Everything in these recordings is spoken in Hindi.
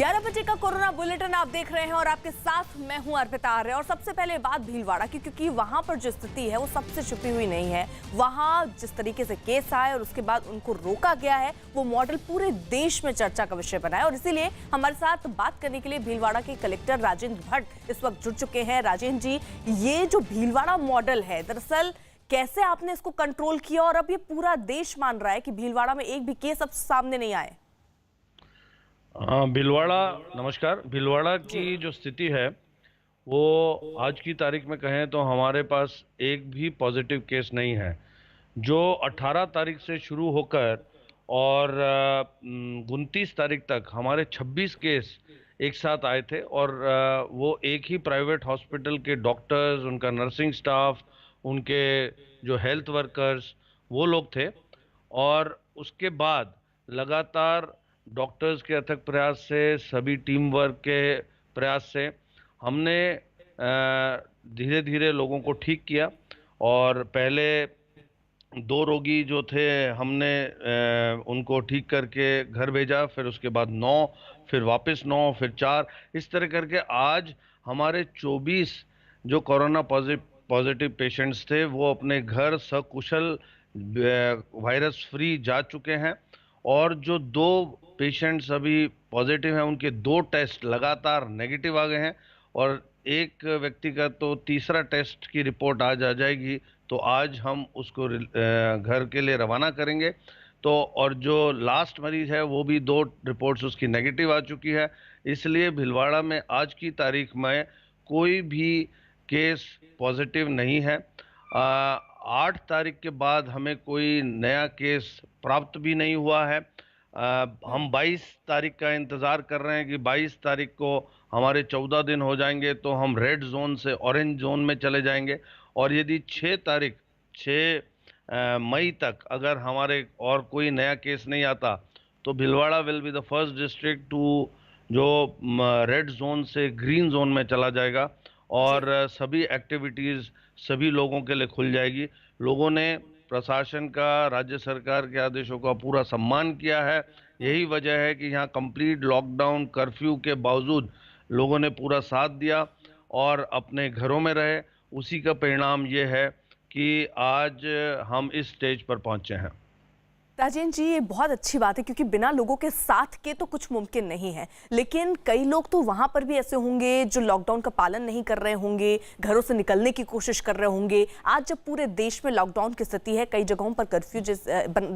11 बजे का कोरोना बुलेटिन आप देख रहे हैं और आपके साथ मैं हूं अर्पिता आर्य। और सबसे पहले बात भीलवाड़ा की, क्योंकि वहां पर जो स्थिति है वो सबसे छुपी हुई नहीं है। वहां जिस तरीके से केस आए और उसके बाद उनको रोका गया है, वो मॉडल पूरे देश में चर्चा का विषय बना है। और इसीलिए हमारे साथ बात करने के लिए भीलवाड़ा के कलेक्टर राजेंद्र भट्ट इस वक्त जुड़ चुके हैं। राजेंद्र जी, ये जो भीलवाड़ा मॉडल है, दरअसल कैसे आपने इसको कंट्रोल किया और अब ये पूरा देश मान रहा है कि भीलवाड़ा में एक भी केस अब सामने नहीं आए? भीलवाड़ा, नमस्कार। भीलवाड़ा की जो स्थिति है वो आज की तारीख में कहें तो हमारे पास एक भी पॉजिटिव केस नहीं है। जो 18 तारीख से शुरू होकर और 29 तारीख तक हमारे 26 केस एक साथ आए थे और वो एक ही प्राइवेट हॉस्पिटल के डॉक्टर्स, उनका नर्सिंग स्टाफ, उनके जो हेल्थ वर्कर्स वो लोग थे। और उसके बाद लगातार डॉक्टर्स के अथक प्रयास से, सभी टीम वर्क के प्रयास से हमने धीरे धीरे लोगों को ठीक किया। और पहले 2 रोगी जो थे हमने उनको ठीक करके घर भेजा, फिर उसके बाद 9, फिर वापस 9, फिर 4, इस तरह करके आज हमारे 24 जो कोरोना पॉजिटिव पेशेंट्स थे वो अपने घर सकुशल वायरस फ्री जा चुके हैं। और जो 2 पेशेंट्स अभी पॉजिटिव हैं उनके 2 टेस्ट लगातार नेगेटिव आ गए हैं और एक व्यक्ति का तो तीसरा टेस्ट की रिपोर्ट आज आ जाएगी, तो आज हम उसको घर के लिए रवाना करेंगे। तो और जो लास्ट मरीज है वो भी 2 रिपोर्ट्स उसकी नेगेटिव आ चुकी है। इसलिए भीलवाड़ा में आज की तारीख में कोई भी केस पॉजिटिव नहीं है। 8 तारीख के बाद हमें कोई नया केस प्राप्त भी नहीं हुआ है। हम 22 तारीख का इंतज़ार कर रहे हैं कि 22 तारीख को हमारे 14 दिन हो जाएंगे तो हम रेड जोन से ऑरेंज जोन में चले जाएंगे। और यदि 6 मई तक अगर हमारे और कोई नया केस नहीं आता तो Bhilwara will be the first district to जो रेड जोन से ग्रीन जोन में चला जाएगा और सभी एक्टिविटीज़ सभी लोगों के लिए खुल जाएगी। लोगों ने प्रशासन का, राज्य सरकार के आदेशों का पूरा सम्मान किया है। यही वजह है कि यहाँ कंप्लीट लॉकडाउन कर्फ्यू के बावजूद लोगों ने पूरा साथ दिया और अपने घरों में रहे। उसी का परिणाम ये है कि आज हम इस स्टेज पर पहुंचे हैं। राजेंद्र जी, ये बहुत अच्छी बात है, क्योंकि बिना लोगों के साथ के तो कुछ मुमकिन नहीं है। लेकिन कई लोग तो वहां पर भी ऐसे होंगे जो लॉकडाउन का पालन नहीं कर रहे होंगे, घरों से निकलने की कोशिश कर रहे होंगे। आज जब पूरे देश में लॉकडाउन की स्थिति है, कई जगहों पर कर्फ्यू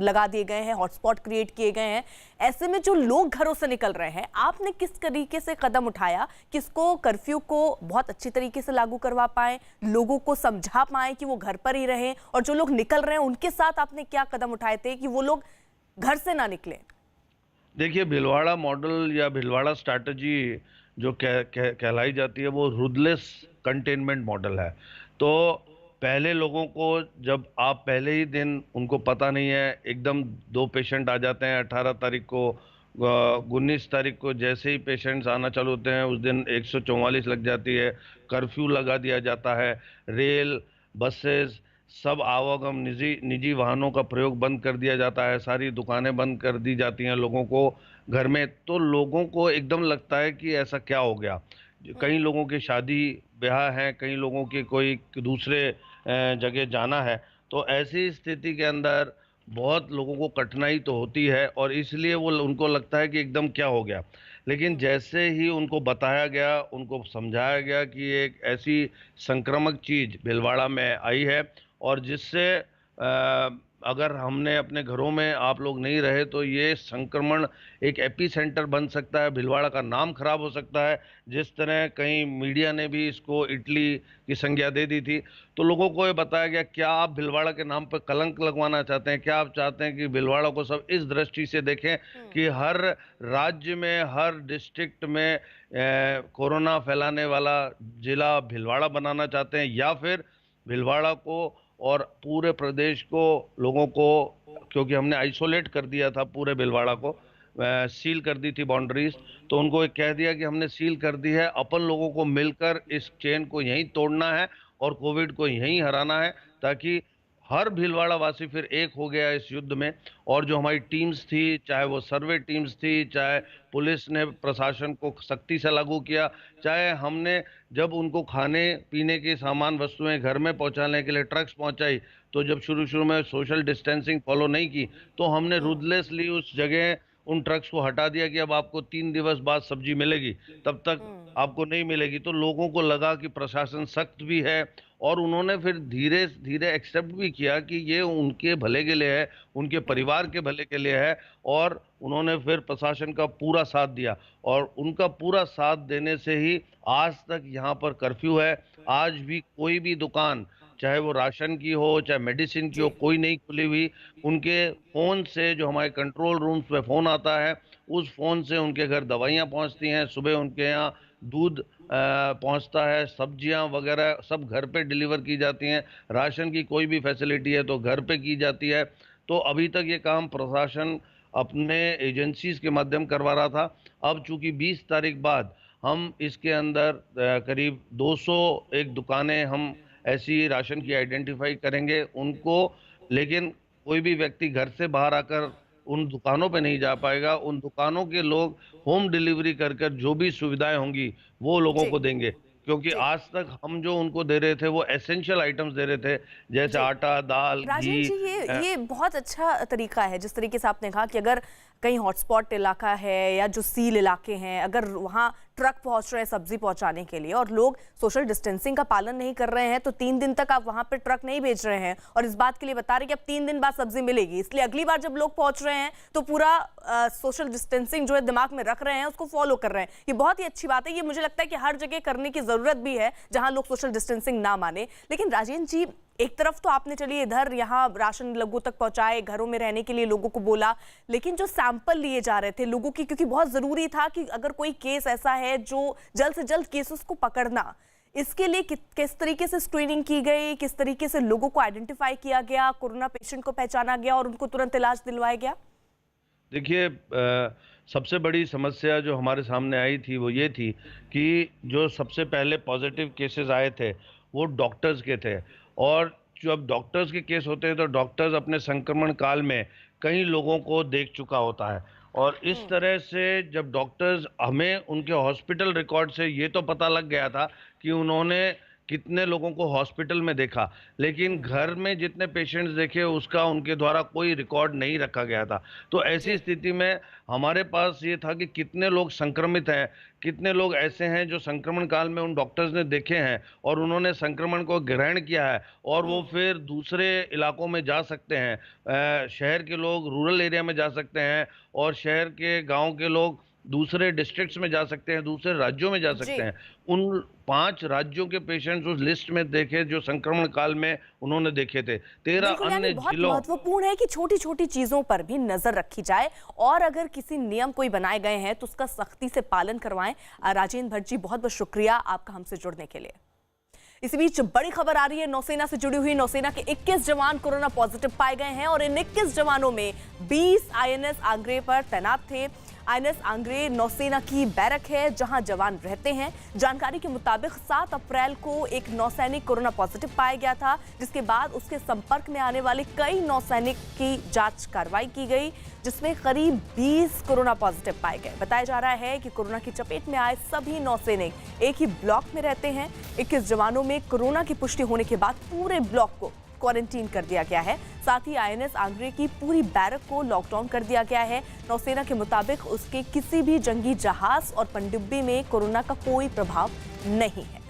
लगा दिए गए हैं, हॉटस्पॉट क्रिएट किए गए हैं, ऐसे में जो लोग घरों से निकल रहे हैं, आपने किस तरीके से कदम उठाया कि इसको, कर्फ्यू को बहुत अच्छी तरीके से लागू करवा पाए, लोगों को समझा पाए कि वो घर पर ही रहें, और जो लोग निकल रहे हैं उनके साथ आपने क्या कदम उठाए थे कि वो लोग घर से ना निकले? देखिए, भीलवाड़ा मॉडल या भीलवाड़ा स्ट्रैटेजी जो कहलाई जाती है वो रूथलेस कंटेनमेंट मॉडल है। तो पहले लोगों को, जब आप पहले ही दिन, उनको पता नहीं है, एकदम 2 पेशेंट आ जाते हैं 18 तारीख को, 19 तारीख को जैसे ही पेशेंट्स आना चालू होते हैं उस दिन 144 लग जाती है, कर्फ्यू लगा दिया जाता है, रेल, बसेस, सब आवागम, निजी निजी वाहनों का प्रयोग बंद कर दिया जाता है, सारी दुकानें बंद कर दी जाती हैं लोगों को घर में। तो लोगों को एकदम लगता है कि ऐसा क्या हो गया। कई लोगों की शादी ब्याह हैं, कई लोगों के कोई दूसरे जगह जाना है। तो ऐसी स्थिति के अंदर बहुत लोगों को कठिनाई तो होती है और इसलिए वो, उनको लगता है कि एकदम क्या हो गया। लेकिन जैसे ही उनको बताया गया, उनको समझाया गया कि एक ऐसी संक्रामक चीज़ भीलवाड़ा में आई है और जिससे अगर हमने अपने घरों में आप लोग नहीं रहे तो ये संक्रमण एक एपी सेंटर बन सकता है, भीलवाड़ा का नाम खराब हो सकता है। जिस तरह कहीं मीडिया ने भी इसको इटली की संज्ञा दे दी थी, तो लोगों को ये बताया गया, क्या आप भीलवाड़ा के नाम पर कलंक लगवाना चाहते हैं? क्या आप चाहते हैं कि भीलवाड़ा को सब इस दृष्टि से देखें कि हर राज्य में, हर डिस्ट्रिक्ट में कोरोना फैलाने वाला जिला भीलवाड़ा बनाना चाहते हैं? या फिर भीलवाड़ा को और पूरे प्रदेश को, लोगों को, क्योंकि हमने आइसोलेट कर दिया था पूरे भीलवाड़ा को, सील कर दी थी बाउंड्रीज, तो उनको एक कह दिया कि हमने सील कर दी है, अपन लोगों को मिलकर इस चेन को यहीं तोड़ना है और कोविड को यहीं हराना है, ताकि हर भीलवाड़ा वासी फिर एक हो गया इस युद्ध में। और जो हमारी टीम्स थी, चाहे वो सर्वे टीम्स थी, चाहे पुलिस ने प्रशासन को सख्ती से लागू किया, चाहे हमने जब उनको खाने पीने के सामान वस्तुएं घर में पहुंचाने के लिए ट्रक्स पहुंचाई, तो जब शुरू शुरू में सोशल डिस्टेंसिंग फॉलो नहीं की, तो हमने रूथलेसली उस जगह उन ट्रक्स को हटा दिया कि अब आपको 3 दिवस बाद सब्जी मिलेगी, तब तक आपको नहीं मिलेगी। तो लोगों को लगा कि प्रशासन सख्त भी है, और उन्होंने फिर धीरे धीरे एक्सेप्ट भी किया कि ये उनके भले के लिए है, उनके परिवार के भले के लिए है। और उन्होंने फिर प्रशासन का पूरा साथ दिया, और उनका पूरा साथ देने से ही आज तक यहाँ पर कर्फ्यू है। आज भी कोई भी दुकान, चाहे वो राशन की हो, चाहे मेडिसिन की हो, जी। कोई नहीं खुली हुई। उनके फोन से, जो हमारे कंट्रोल रूम्स पे फोन आता है, उस फोन से उनके घर दवाइयाँ पहुँचती हैं, सुबह उनके यहाँ दूध पहुंचता है, सब्जियां वगैरह सब घर पे डिलीवर की जाती हैं। राशन की कोई भी फैसिलिटी है तो घर पे की जाती है। तो अभी तक ये काम प्रशासन अपने एजेंसीज के माध्यम करवा रहा था। अब चूंकि 20 तारीख बाद हम इसके अंदर करीब 201 दुकानें हम ऐसी राशन की आइडेंटिफाई करेंगे उनको। लेकिन कोई भी व्यक्ति घर से बाहर आकर उन दुकानों पे नहीं जा पाएगा। उन दुकानों के लोग होम डिलीवरी कर कर जो भी सुविधाएं होंगी वो लोगों जी। को देंगे। क्योंकि जी। आज तक हम जो उनको दे रहे थे वो एसेंशियल आइटम्स दे रहे थे, जैसे जी। आटा, दाल, राजेंद्र घी। जी, ये बहुत अच्छा तरीका है जिस तरीके से आपने कहा कि अगर कहीं हॉटस्पॉट इलाका है या जो सील इलाके हैं, अगर वहाँ ट्रक पहुंच रहे हैं सब्जी पहुंचाने के लिए और लोग सोशल डिस्टेंसिंग का पालन नहीं कर रहे हैं, तो 3 दिन तक आप वहां पे ट्रक नहीं भेज रहे हैं और इस बात के लिए बता रहे हैं कि अब 3 दिन बाद सब्जी मिलेगी, इसलिए अगली बार जब लोग पहुंच रहे हैं तो पूरा सोशल डिस्टेंसिंग जो है दिमाग में रख रहे हैं, उसको फॉलो कर रहे हैं। ये बहुत ही अच्छी बात है। ये मुझे लगता है कि हर जगह करने की जरूरत भी है जहां लोग सोशल डिस्टेंसिंग ना माने। लेकिन राजेंद्र जी, एक तरफ तो आपने चलिए इधर यहाँ राशन लोगों तक पहुंचाए, घरों में रहने के लिए लोगों को बोला, लेकिन जो सैंपल लिए जा रहे थे लोगों की, क्योंकि बहुत जरूरी था कि अगर कोई केस ऐसा है जो जल्द से जल्द केसेस को पकड़ना, इसके लिए किस तरीके से स्क्रीनिंग की गई, किस तरीके से लोगों को आइडेंटिफाई किया गया, कोरोना पेशेंट को पहचाना गया और उनको तुरंत इलाज दिलवाया गया? देखिए, सबसे बड़ी समस्या जो हमारे सामने आई थी वो ये थी कि जो सबसे पहले पॉजिटिव केसेस आए थे वो डॉक्टर्स के थे। और जब डॉक्टर्स के केस होते हैं तो डॉक्टर्स अपने संक्रमण काल में कई लोगों को देख चुका होता है। और इस तरह से जब डॉक्टर्स, हमें उनके हॉस्पिटल रिकॉर्ड से ये तो पता लग गया था कि उन्होंने कितने लोगों को हॉस्पिटल में देखा, लेकिन घर में जितने पेशेंट्स देखे उसका उनके द्वारा कोई रिकॉर्ड नहीं रखा गया था। तो ऐसी स्थिति में हमारे पास ये था कि कितने लोग संक्रमित हैं, कितने लोग ऐसे हैं जो संक्रमण काल में उन डॉक्टर्स ने देखे हैं और उन्होंने संक्रमण को ग्रहण किया है और वो फिर दूसरे इलाकों में जा सकते हैं। शहर के लोग रूरल एरिया में जा सकते हैं और शहर के गांव के लोग दूसरे डिस्ट्रिक्ट्स में जा सकते हैं, दूसरे राज्यों में जा जी। सकते हैं। उन 5 राज्यों के पेशेंट्स उस लिस्ट में देखे जो संक्रमण काल में उन्होंने देखे थे। 13 बिल्कुल, यानी अन्य बहुत जिलों। महत्वपूर्ण है कि छोटी छोटी चीजों पर भी नजर रखी जाए और अगर किसी नियम कोई बनाए गए हैं तो उसका सख्ती से पालन करवाएं। राजेंद्र भट्ट जी, बहुत बहुत शुक्रिया आपका हमसे जुड़ने के लिए। इसी बीच बड़ी खबर आ रही है नौसेना से जुड़ी हुई। नौसेना के 21 जवान कोरोना पॉजिटिव पाए गए हैं और इन 21 जवानों में 20 आईएनएस आंग्रे पर तैनात थे। आईएनएस आंग्रे नौसेना की बैरक है जहां जवान रहते हैं। जानकारी के मुताबिक 7 अप्रैल को एक नौसैनिक कोरोना पॉजिटिव पाया गया था, जिसके बाद उसके संपर्क में आने वाले कई नौसैनिक की जांच कार्रवाई की गई, जिसमें करीब 20 कोरोना पॉजिटिव पाए गए। बताया जा रहा है कि कोरोना की चपेट में आए सभी नौसैनिक एक ही ब्लॉक में रहते हैं। 21 जवानों में कोरोना की पुष्टि होने के बाद पूरे ब्लॉक को क्वारंटीन कर दिया गया है। साथ ही आईएनएस आंग्रे की पूरी बैरक को लॉकडाउन कर दिया गया है। नौसेना के मुताबिक उसके किसी भी जंगी जहाज और पनडुब्बी में कोरोना का कोई प्रभाव नहीं है।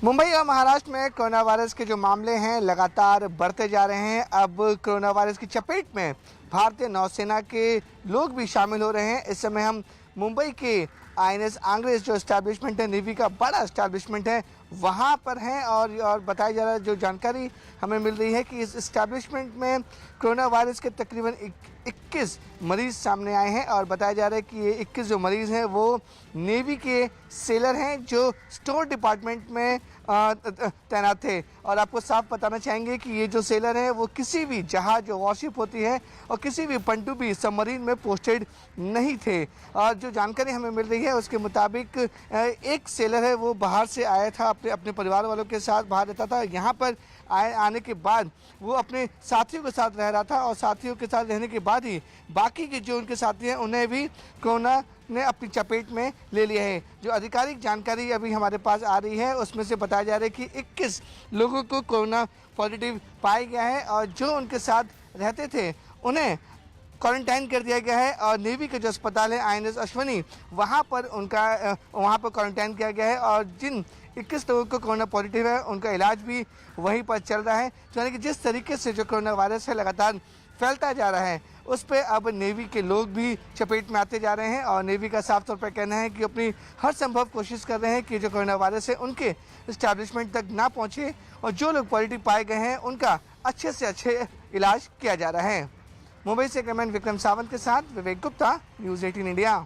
मुंबई और महाराष्ट्र में कोरोना वायरस के जो मामले हैं लगातार बढ़ते जा रहे हैं। अब कोरोना वायरस की चपेट में भारतीय नौसेना के लोग भी शामिल हो रहे हैं। इस समय हम मुंबई के आईएनएस आंग्रे जो एस्टैब्लिशमेंट है, नेवी का बड़ा एस्टैब्लिशमेंट है, वहाँ पर हैं और बताया जा रहा है, जो जानकारी हमें मिल रही है कि इस एस्टैब्लिशमेंट में कोरोना वायरस के तकरीबन 21 मरीज सामने आए हैं और बताया जा रहा है कि ये 21 जो मरीज़ हैं वो नेवी के सेलर हैं जो स्टोर डिपार्टमेंट में तैनात थे। और आपको साफ बताना चाहेंगे कि ये जो सेलर हैं वो किसी भी जहाज जो वॉरशिप होती है और किसी भी पनडुब्बी सबमरीन में पोस्टेड नहीं थे। और जो जानकारी हमें मिल रही है उसके मुताबिक एक सेलर है वो बाहर से आया था, अपने परिवार वालों के साथ बाहर रहता था। यहाँ पर आने के बाद वो अपने साथियों के साथ रह रहा था और साथियों के साथ रहने के बाद ही बाकी के जो उनके साथी हैं उन्हें भी कोरोना ने अपनी चपेट में ले लिया है। जो आधिकारिक जानकारी अभी हमारे पास आ रही है उसमें से बताया जा रहा है कि 21 लोगों को कोरोना पॉजिटिव पाया गया है और जो उनके साथ रहते थे उन्हें क्वारंटाइन कर दिया गया है। और नेवी का जो अस्पताल है INS अश्वनी वहाँ पर क्वारंटाइन किया गया है और जिन 21 लोगों को कोरोना पॉजिटिव है उनका इलाज भी वहीं पर चल रहा है। यानी कि जिस तरीके से जो कोरोना वायरस है लगातार फैलता जा रहा है उस पर अब नेवी के लोग भी चपेट में आते जा रहे हैं और नेवी का साफ तौर पर कहना है कि अपनी हर संभव कोशिश कर रहे हैं कि जो कोरोना वायरस है उनके इस्टेब्लिशमेंट तक ना पहुंचे और जो लोग पॉजिटिव पाए गए हैं उनका अच्छे से अच्छे इलाज किया जा रहा है। मुंबई से कैमरामैन विक्रम सावंत के साथ विवेक गुप्ता, न्यूज़ 18 इंडिया।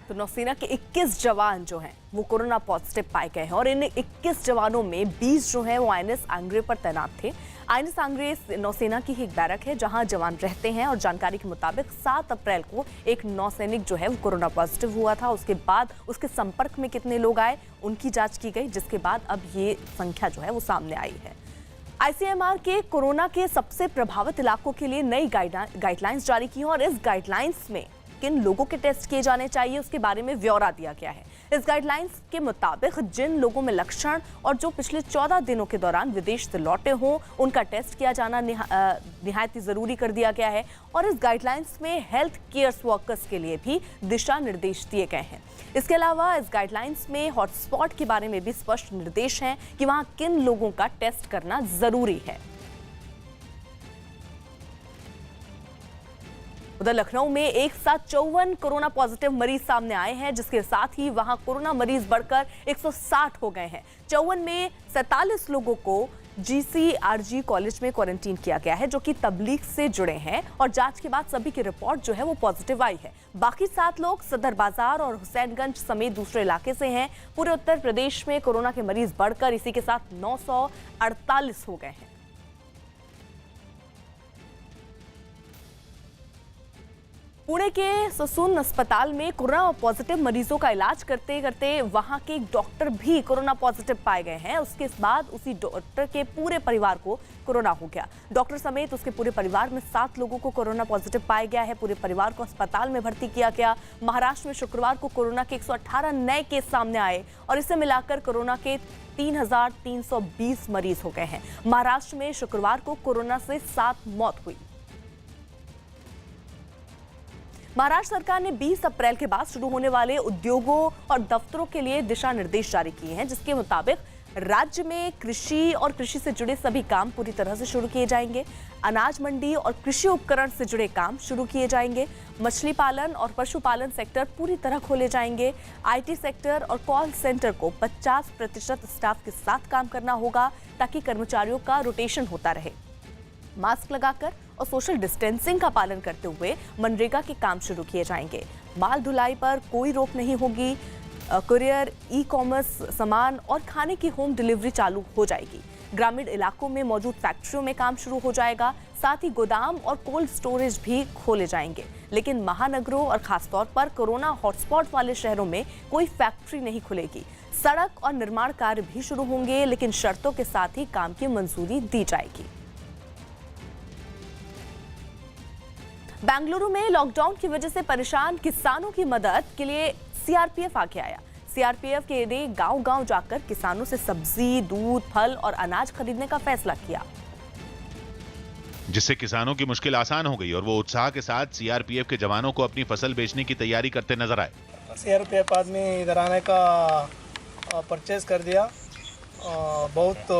तो नौसेना के 21 जवान जो हैं वो कोरोना पॉजिटिव पाए गए हैं और इन 21 जवानों में 20 जो हैं वो INS आंग्रे पर तैनात थे। INS आंग्रे नौसेना की ही एक बैरक है जहां जवान रहते हैं और जानकारी के मुताबिक 7 अप्रैल को एक नौसैनिक जो है वो कोरोना पॉजिटिव हुआ था। उसके बाद उसके संपर्क में कितने लोग आए उनकी जांच की गई, जिसके बाद अब ये संख्या जो है वो सामने आई है। ICMR के कोरोना के सबसे प्रभावित इलाकों के लिए नई गाइडलाइंस जारी की है और इस गाइडलाइंस में किन लोगों के टेस्ट किए जाने चाहिए उसके बारे में ब्यौरा दिया गया है। इस गाइडलाइंस के मुताबिक जिन लोगों में लक्षण और जो पिछले 14 दिनों के दौरान विदेश से लौटे हों उनका टेस्ट किया जाना निहायत जरूरी कर दिया गया है। और इस गाइडलाइंस में हेल्थ केयर वर्कर्स के लिए भी दिशा निर्देश दिए गए हैं। इसके अलावा इस गाइडलाइंस में हॉटस्पॉट के बारे में भी स्पष्ट निर्देश हैं कि वहां किन लोगों का टेस्ट करना जरूरी है। उधर लखनऊ में एक साथ 54 कोरोना पॉजिटिव मरीज सामने आए हैं, जिसके साथ ही वहां कोरोना मरीज बढ़कर 160 हो गए हैं। 54 में 47 लोगों को GCRG कॉलेज में क्वारंटीन किया गया है जो कि तबलीग से जुड़े हैं और जांच के बाद सभी की रिपोर्ट जो है वो पॉजिटिव आई है। बाकी 7 लोग सदर बाजार और हुसैनगंज समेत दूसरे इलाके से हैं। पूरे उत्तर प्रदेश में कोरोना के मरीज बढ़कर इसी के साथ 948 हो गए हैं। पुणे के ससून अस्पताल में कोरोना पॉजिटिव मरीजों का इलाज करते करते वहां के एक डॉक्टर भी कोरोना पॉजिटिव पाए गए हैं। उसके बाद उसी डॉक्टर के पूरे परिवार को कोरोना हो गया। डॉक्टर समेत उसके पूरे परिवार में 7 लोगों को कोरोना पॉजिटिव पाया गया है। पूरे परिवार को अस्पताल में भर्ती किया गया। महाराष्ट्र में शुक्रवार को कोरोना के 118 नए केस सामने आए और इसे मिलाकर कोरोना के 3,320 मरीज हो गए हैं। महाराष्ट्र में शुक्रवार को कोरोना से 7 मौत हुई। महाराष्ट्र सरकार ने 20 अप्रैल के बाद शुरू होने वाले उद्योगों और दफ्तरों के लिए दिशा निर्देश जारी किए हैं, जिसके मुताबिक राज्य में कृषि और कृषि से जुड़े सभी काम पूरी तरह से शुरू किए जाएंगे। अनाज मंडी और कृषि उपकरण से जुड़े काम शुरू किए जाएंगे। मछली पालन और पशुपालन सेक्टर पूरी तरह खोले जाएंगे। IT सेक्टर और कॉल सेंटर को 50% स्टाफ के साथ काम करना होगा ताकि कर्मचारियों का रोटेशन होता रहे। मास्क लगाकर और सोशल डिस्टेंसिंग का पालन करते हुए मनरेगा के काम शुरू किए जाएंगे। माल ढुलाई पर कोई रोक नहीं होगी। कुरियर, ई-कॉमर्स सामान और खाने की होम डिलीवरी चालू हो जाएगी। ग्रामीण इलाकों में मौजूद फैक्ट्रियों में काम शुरू हो जाएगा। साथ ही गोदाम और कोल्ड स्टोरेज भी खोले जाएंगे। लेकिन महानगरों और खासतौर पर कोरोना हॉटस्पॉट वाले शहरों में कोई फैक्ट्री नहीं खुलेगी। सड़क और निर्माण कार्य भी शुरू होंगे, लेकिन शर्तों के साथ ही काम की मंजूरी दी जाएगी। बेंगलुरु में लॉकडाउन की वजह से परेशान किसानों की मदद के लिए CRPF आगे आया। CRPF ने गांव-गांव जाकर किसानों से सब्जी, दूध, फल और अनाज खरीदने का फैसला किया, जिससे किसानों की मुश्किल आसान हो गई और वो उत्साह के साथ CRPF के जवानों को अपनी फसल बेचने की तैयारी करते नजर आए। CRPF आदमी इधर आने का परचेज कर दिया, बहुत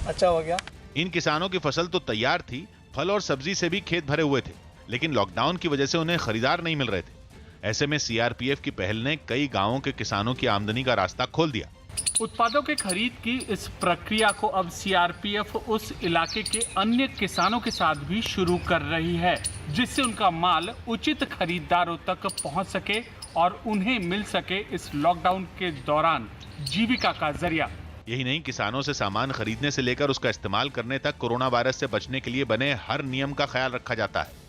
अच्छा हो गया। इन किसानों की फसल तो तैयार थी, फल और सब्जी से भी खेत भरे हुए थे, लेकिन लॉकडाउन की वजह से उन्हें खरीदार नहीं मिल रहे थे। ऐसे में CRPF की पहल ने कई गांवों के किसानों की आमदनी का रास्ता खोल दिया। उत्पादों के खरीद की इस प्रक्रिया को अब CRPF उस इलाके के अन्य किसानों के साथ भी शुरू कर रही है, जिससे उनका माल उचित खरीदारों तक पहुंच सके और उन्हें मिल सके इस लॉकडाउन के दौरान जीविका का जरिया। यही नहीं, किसानों से सामान खरीदने से लेकर उसका इस्तेमाल करने तक कोरोना वायरस से बचने के लिए बने हर नियम का ख्याल रखा जाता है।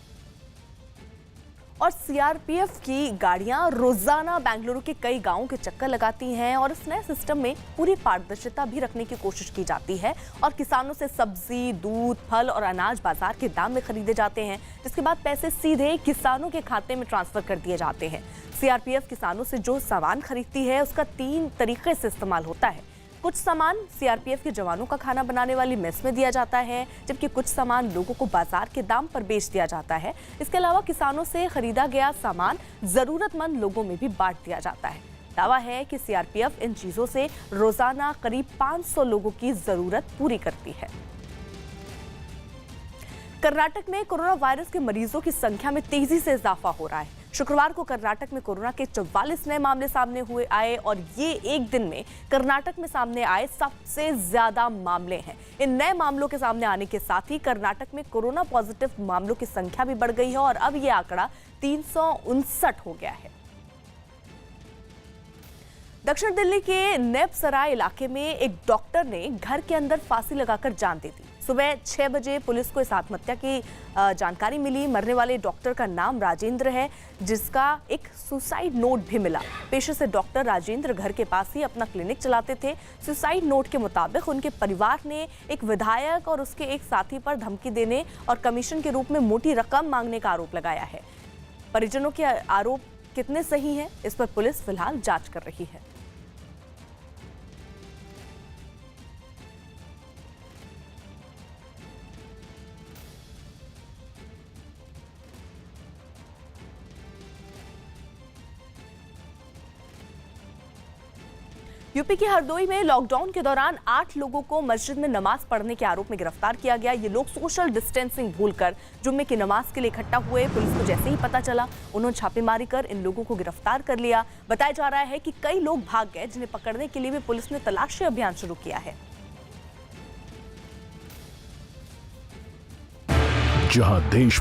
और सीआरपीएफ की गाड़ियां रोजाना बेंगलुरु के कई गांवों के चक्कर लगाती हैं और इस नए सिस्टम में पूरी पारदर्शिता भी रखने की कोशिश की जाती है और किसानों से सब्जी, दूध, फल और अनाज बाजार के दाम में खरीदे जाते हैं, जिसके बाद पैसे सीधे किसानों के खाते में ट्रांसफर कर दिए जाते हैं। सीआरपीएफ किसानों से जो सामान खरीदती है उसका 3 तरीके से इस्तेमाल होता है। कुछ सामान सीआरपीएफ के जवानों का खाना बनाने वाली मेस में दिया जाता है, जबकि कुछ सामान लोगों को बाजार के दाम पर बेच दिया जाता है। इसके अलावा किसानों से खरीदा गया सामान जरूरतमंद लोगों में भी बांट दिया जाता है। दावा है कि सीआरपीएफ इन चीजों से रोजाना करीब 500 लोगों की जरूरत पूरी करती है। कर्नाटक में कोरोना वायरस के मरीजों की संख्या में तेजी से इजाफा हो रहा है। शुक्रवार को कर्नाटक में कोरोना के 44 नए मामले सामने आए और ये एक दिन में कर्नाटक में सामने आए सबसे ज्यादा मामले हैं। इन नए मामलों के सामने आने के साथ ही कर्नाटक में कोरोना पॉजिटिव मामलों की संख्या भी बढ़ गई है और अब ये आंकड़ा 359 हो गया है। दक्षिण दिल्ली के नेपसराय इलाके में एक डॉक्टर ने घर के अंदर फांसी लगाकर जान दे दी। सुबह 6 बजे पुलिस को इस आत्महत्या की जानकारी मिली। मरने वाले डॉक्टर का नाम राजेंद्र है, जिसका एक सुसाइड नोट भी मिला। पेशे से डॉक्टर राजेंद्र घर के पास ही अपना क्लिनिक चलाते थे। सुसाइड नोट के मुताबिक उनके परिवार ने एक विधायक और उसके एक साथी पर धमकी देने और कमीशन के रूप में मोटी रकम मांगने का आरोप लगाया है। परिजनों के आरोप कितने सही हैं, इस पर पुलिस फिलहाल जांच कर रही है। यूपी के हरदोई में लॉकडाउन के दौरान 8 लोगों को मस्जिद में नमाज पढ़ने के आरोप में गिरफ्तार किया गया। ये लोग सोशल डिस्टेंसिंग भूलकर जुम्मे की नमाज के लिए इकट्ठा हुए। पुलिस को जैसे ही पता चला, उन्होंने छापेमारी कर इन लोगों को गिरफ्तार कर लिया। बताया जा रहा है कि कई लोग भाग गए, जिन्हें पकड़ने के लिए भी पुलिस ने तलाशी अभियान शुरू किया है। जहां देश